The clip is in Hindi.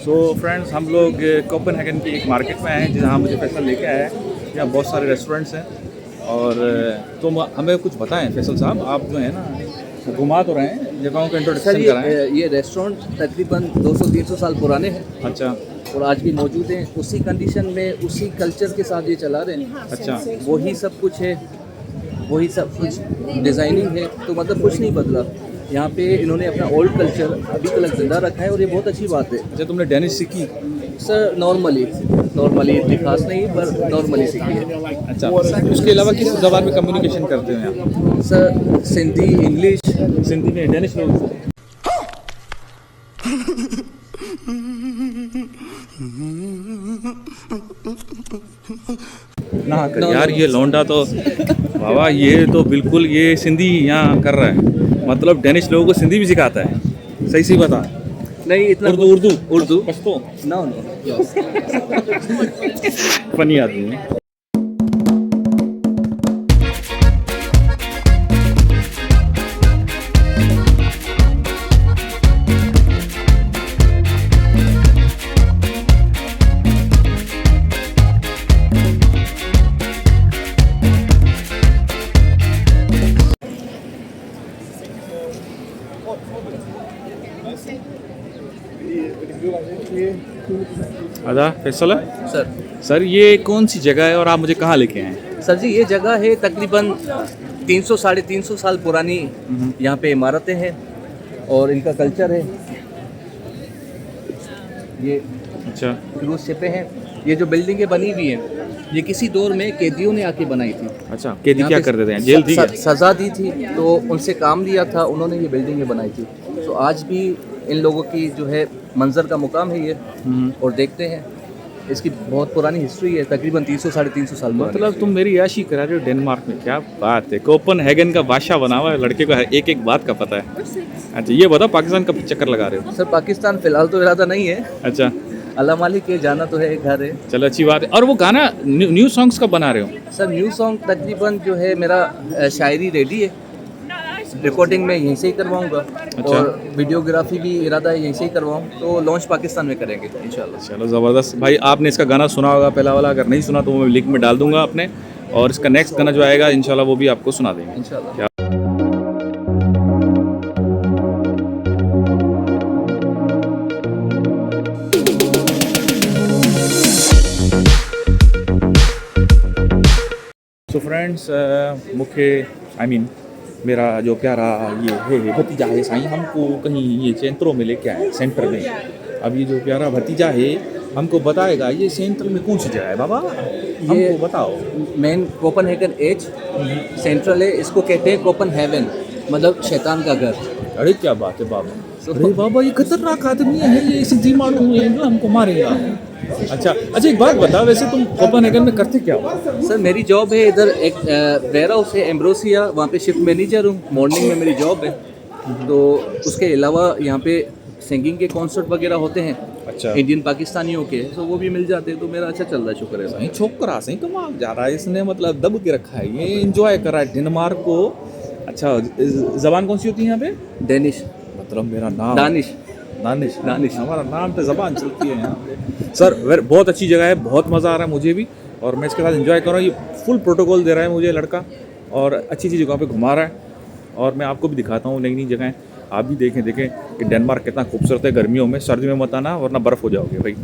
सो फ्रेंड्स, हम लोग कोपेनहेगन की एक मार्केट में आए हैं जहाँ मुझे फैसल लेके आया है। यहाँ बहुत सारे रेस्टोरेंट्स हैं और तुम हमें कुछ बताएं फैसल साहब, आप जो है ना घुमा तो रहे हैं, जगहों का सर इंट्रोडक्शन कराएं। ये रेस्टोरेंट तकरीबन 200-300 साल पुराने हैं अच्छा और आज भी मौजूद हैं। उसी कंडीशन में उसी कल्चर के साथ ये चला रहे हैं। अच्छा। वही सब कुछ है, वही सब कुछ डिज़ाइनिंग है, तो मतलब कुछ नहीं बदला। यहाँ पे इन्होंने अपना ओल्ड कल्चर अभी तक जिंदा रखा है और ये बहुत अच्छी बात है। अच्छा, तुमने डेनिश सीखी? सर नॉर्मली इतनी खास नहीं, पर नॉर्मली सीखी है। अच्छा, उसके अलावा किस ज़बान में कम्युनिकेशन करते हैं आप? Sir Sindhi, English. सिंधी में डेनिश लोग ना कर यार, ये लौंडा तो बाबा, ये तो बिल्कुल ये सिंधी यहाँ कर रहा है, मतलब डेनिश लोगों को सिंधी भी सिखाता है। सही सी बता। नहीं इतना उर्दू पश्तो नो फनी आदमी है। आदा फैसल है सर, ये कौन सी जगह है और आप मुझे कहाँ लेके आए? सर जी, ये जगह है तकरीबन 300-350 साल पुरानी। यहाँ पे इमारतें हैं और इनका कल्चर है। ये अच्छा, क्रूज शिपें हैं। ये जो बिल्डिंगें बनी हुई हैं, ये किसी दौर में कैदियों ने आके बनाई थी। अच्छा, कैदी यहाँ क्या पे कर देते हैं? जेल थी क्या? सज़ा दी थी तो उनसे काम लिया था, उन्होंने ये बिल्डिंगें बनाई थी। तो आज भी इन लोगों की जो है मंजर का मुकाम है ये। और देखते हैं, इसकी बहुत पुरानी हिस्ट्री है, तकरीबन 300-350 साल पुरानी। मतलब तुम मेरी याशी करा रहे हो डेनमार्क में, क्या बात है। कोपेनहेगन का बादशाह बना हुआ है, लड़के को एक एक बात का पता है। अच्छा, ये बताओ पाकिस्तान का चक्कर लगा रहे हो? सर पाकिस्तान फिलहाल तो इरादा नहीं है। अच्छा, अल्लाह मालिक के जाना तो है, घर है। चलो अच्छी बात है। और वो गाना न्यू सॉन्ग्स कब बना रहे हो? सर न्यू सॉन्ग तकरीबन जो है मेरा शायरी रेडी है, रिकॉर्डिंग में यहीं से ही करवाऊंगा। अच्छा। और वीडियोग्राफी भी इरादा है यहीं से ही करवाऊँ, तो लॉन्च पाकिस्तान में करेंगे इंशाल्लाह। चलो ज़बरदस्त भाई, आपने इसका गाना सुना होगा पहला वाला, अगर नहीं सुना तो मैं लिंक में डाल दूंगा अपने, और इसका नेक्स्ट गाना जो आएगा इंशाल्लाह वो भी आपको सुना देंगे इंशाल्लाह। सो फ्रेंड्स, मेरा जो प्यारा ये है भतीजा है साईं, हमको कहीं ये सेंटरों में लेके आए, सेंटर में। अब ये जो प्यारा भतीजा है हमको बताएगा ये सेंटर में कौन सी जगह है बाबा, हमको बताओ। मेन कोपेनहेगन एज सेंट्रल है, इसको कहते हैं कोपेनहेगन, मतलब शैतान का घर। अरे क्या बात है बाबा, अरे बाबा ये खतरनाक आदमी है, ये सिंधी मानू है जो हमको मारेगा। अच्छा, एक बात बता, वैसे तुम कोपेनहेगन में करते क्या हो? सर मेरी जॉब है इधर, एक वेयर हाउस है एम्ब्रोसिया, वहाँ पे शिफ्ट मैनेजर हूँ। मॉर्निंग में मेरी जॉब है, तो उसके अलावा यहाँ पे सिंगिंग के कॉन्सर्ट वगैरह होते हैं। अच्छा, इंडियन पाकिस्तानियों के, तो वो भी मिल जाते हैं, तो मेरा अच्छा चल रहा है, शुक्र है। सही छोकरा सही कमाल जा रहा है, इसने मतलब दब के रखा है, ये एंजॉय कर रहा है डेनमार्क को। अच्छा, जबान कौन सी होती है यहाँ पे? डेनिश, मतलब मेरा नाम दानिश। हमारा नाम पे ज़बान चलती है यहाँ पे। सर बहुत अच्छी जगह है, बहुत मज़ा आ रहा है मुझे भी, और मैं इसके साथ एंजॉय कर रहा हूँ। ये फुल प्रोटोकॉल दे रहा है मुझे लड़का, और अच्छी जगह पे घुमा रहा है, और मैं आपको भी दिखाता हूँ नई जगहें। आप भी देखें कि डेनमार्क कितना खूबसूरत है। गर्मियों में, सर्दी में मत आना वरना बर्फ़ हो जाओगे भाई।